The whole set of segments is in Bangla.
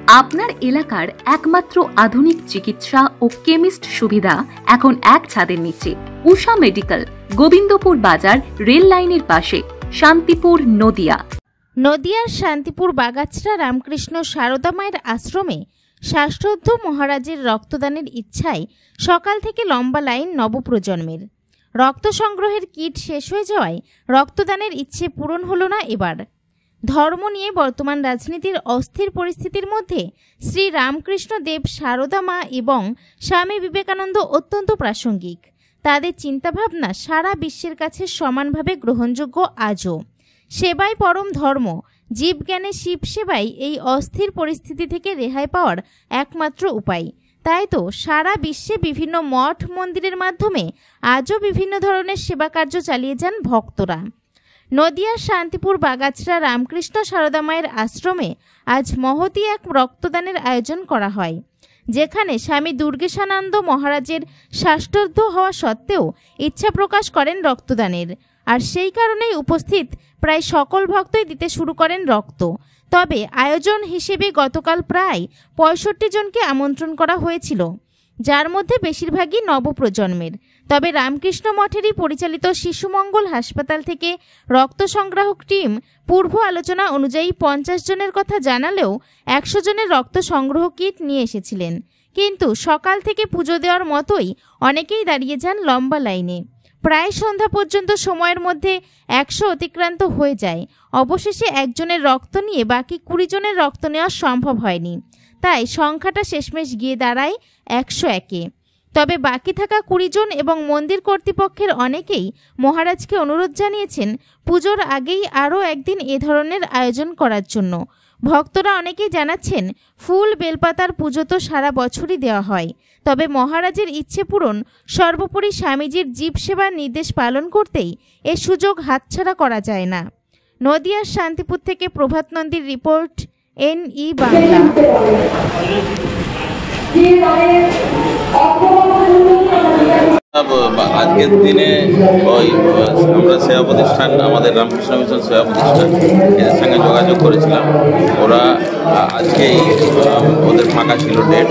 আপনার এলাকার একমাত্র আধুনিক চিকিৎসা ও কেমিস্ট সুবিধা এখন এক ছাদের নিচে। উষা মেডিকেল, গোবিন্দপুর বাজার, রেল লাইনের পাশে, শান্তিপুর, নদিয়া। নদিয়ার শান্তিপুর বাগাছড়া রামকৃষ্ণ সারদা মায়ের আশ্রমে শাস্ত্রোদ্ধ মহারাজের রক্তদানের ইচ্ছায় সকাল থেকে লম্বা লাইন নবপ্রজন্মের। রক্ত সংগ্রহের কিট শেষ হয়ে যাওয়ায় রক্তদানের ইচ্ছে পূরণ হলো না এবার। ধর্ম নিয়ে বর্তমান রাজনীতির অস্থির পরিস্থিতির মধ্যে শ্রী রামকৃষ্ণ দেব সারদা মা এবং স্বামী বিবেকানন্দ অত্যন্ত প্রাসঙ্গিক। তাদের চিন্তাভাবনা সারা বিশ্বের কাছে সমানভাবে গ্রহণযোগ্য আজও। সেবাই পরম ধর্ম, জীবজ্ঞানে শিব সেবাই এই অস্থির পরিস্থিতি থেকে রেহাই পাওয়ার একমাত্র উপায়। তাই তো সারা বিশ্বে বিভিন্ন মঠ মন্দিরের মাধ্যমে আজও বিভিন্ন ধরনের সেবা কার্য চালিয়ে যান ভক্তরা। নদিয়ার শান্তিপুর বাগাছড়া রামকৃষ্ণ সারদা মায়ের আশ্রমে আজ মহতী এক রক্তদানের আয়োজন করা হয়, যেখানে স্বামী দুর্গেশানন্দ মহারাজের শাস্ত্রোদ্ধ হওয়া সত্ত্বেও ইচ্ছা প্রকাশ করেন রক্তদানের। আর সেই কারণেই উপস্থিত প্রায় সকল ভক্তই দিতে শুরু করেন রক্ত। তবে আয়োজন হিসেবে গতকাল প্রায় 65 জনকে আমন্ত্রণ করা হয়েছিল, যার মধ্যে বেশিরভাগই নবপ্রজন্মের। তবে রামকৃষ্ণ মঠেরই পরিচালিত শিশু মঙ্গল হাসপাতাল থেকে রক্ত সংগ্রাহক টিম পূর্ব আলোচনা অনুযায়ী 50 জনের কথা জানালেও 100 জনের রক্ত সংগ্রহ কিট নিয়ে এসেছিলেন। কিন্তু সকাল থেকে পুজো দেওয়ার মতোই অনেকেই দাঁড়িয়ে যান লম্বা লাইনে। প্রায় সন্ধ্যা পর্যন্ত সময়ের মধ্যে 100 অতিক্রান্ত হয়ে যায়। অবশেষে একজনের রক্ত নিয়ে বাকি 20 জনের রক্ত নেওয়া সম্ভব হয়নি, তাই সংখ্যাটা শেষমেশ গিয়ে দাঁড়ায় 101-এ। তবে বাকি থাকা 20 জন এবং মন্দির কর্তৃপক্ষের অনেকেই মহারাজকে অনুরোধ জানিয়েছেন পুজোর আগেই আরও একদিন এ ধরনের আয়োজন করার জন্য। ভক্তরা অনেকেই জানাচ্ছেন, ফুল বেলপাতার পুজো তো সারা বছরই দেওয়া হয়, তবে মহারাজের ইচ্ছে পূরণ, সর্বোপরি স্বামীজির জীব সেবার নির্দেশ পালন করতেই এ সুযোগ হাতছাড়া করা যায় না। নদিয়ার শান্তিপুর থেকে প্রভাত নন্দীর রিপোর্ট, NE বাংলা। আজকের দিনে ওই আমরা সেবা প্রতিষ্ঠান, আমাদের রামকৃষ্ণ মিশন সেবা প্রতিষ্ঠান, এদের সঙ্গে যোগাযোগ করেছিলাম। ওরা আজকেই ওদের ফাঁকা ছিল ডেট,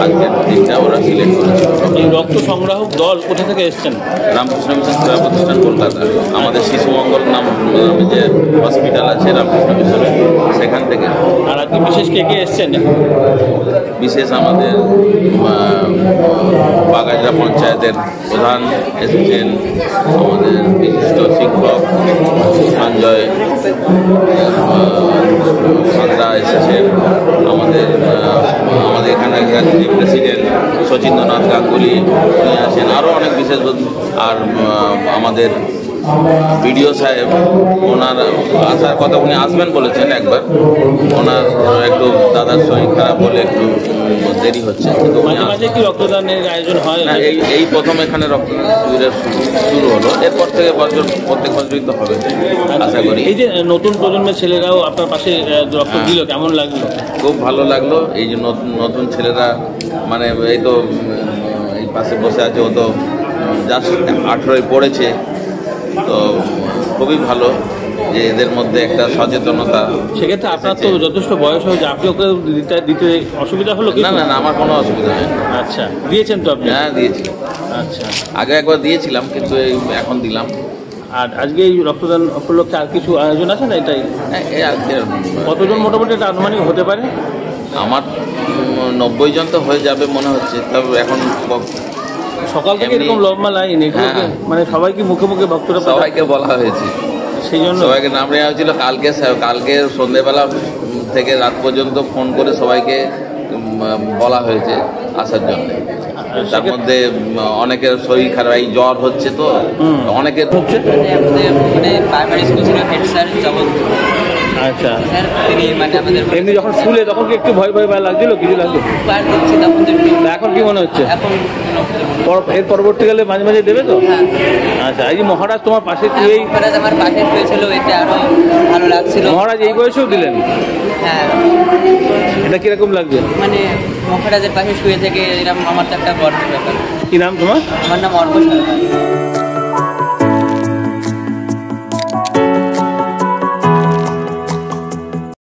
আজকের দিনটা ওরা সিলেক্ট করেছিল। এই রক্ত সংগ্রাহক দল কোথা থেকে এসছেন? রামকৃষ্ণ মিশন সেবা প্রতিষ্ঠান, কলকাতা। আমাদের শিশু মঙ্গল নামে যে হসপিটাল আছে রামকৃষ্ণ মিশনে, সেখান থেকে। আর আজকে বিশেষ কে কে এসছেন? বিশেষ আমাদের বাগাছড়া পঞ্চায়েতের প্রধান এসেছেন, আমাদের বিশিষ্ট শিক্ষক সঞ্জয় সাঁতরা এসেছেন, আমাদের এখানে প্রেসিডেন্ট শচীন্দ্রনাথ গাঙ্গুলি উনি আছেন, আরও অনেক বিশেষ। আর আমাদের বিডিও সাহেব, ওনার আসার কথা, উনি আসবেন বলেছেন একবার, ওনার একটু দাদার শরীর খারাপ বলে একটু দেরি হচ্ছে। কিন্তু কি রক্তদানের আয়োজন হয় না? এই প্রথম এখানে রক্তদান শিবিরের শুরু হলো, এরপর থেকে প্রত্যেক বছরই তো হবে আশা করি। এই যে নতুন প্রজন্মের ছেলেরাও আপনার পাশে রক্ত দিল, কেমন লাগলো? খুব ভালো লাগলো। এই যে নতুন ছেলেরা, মানে এই তো এই পাশে বসে আছে, ও তো জাস্ট 18 পড়েছে, তো খুবই ভালো যে এদের মধ্যে একটা সচেতনতা। সেক্ষেত্রে আপনার তো যথেষ্ট বয়স হয়েছে, আপনি ওকে দিতে অসুবিধা হলো? না না, আমার কোনো অসুবিধা নেই। আচ্ছা, দিয়েছেন তো আপনি? হ্যাঁ, দিয়েছি। আচ্ছা, আগে একবার দিয়েছিলাম, কিন্তু এখন দিলাম। আর আজকে এই রক্তদান উপলক্ষে আর কিছু আয়োজন আছে না? এটাই? কতজন মোটামুটি এটা আনুমানিক হতে পারে? আমার 90 জন তো হয়ে যাবে মনে হচ্ছে। তবে এখন সকাল থেকে এরকম লম্বা লাইন, মানে সবাইকে মুখে মুখে ভক্তরা, সবাইকে বলা হয়েছে, সেই জন্য সবাইকে নাম নেওয়া হয়েছিল। কালকে সন্ধ্যেবেলা থেকে রাত পর্যন্ত ফোন করে সবাইকে বলা হয়েছে আসার জন্য। তার মধ্যে অনেকের শরীর খারাপ, এই জ্বর হচ্ছে, তো অনেকের হচ্ছে। প্রাইমারি স্কুল ছিল হেড স্যার যেমন। আচ্ছা, এমনি যখন স্কুলে তখন কি একটু ভয় লাগছিল? কিছু লাগলো? এখন কি মনে হচ্ছে? এর পরবর্তীকালে মাঝে মাঝে দেবে তো? আচ্ছা, এই যে মহারাজ তোমার পাশে শুয়েই, আমার পাশে শুয়েছিল, এতে আরো ভালো লাগছিল। মহারাজ এই বয়সেও দিলেন? হ্যাঁ। এটা কিরকম লাগছে? মানে মহারাজের পাশে শুয়ে থেকে এরকম আমার তো একটা বড় ব্যাপার। কি নাম তোমার? আমার নাম অর্ক সরকার।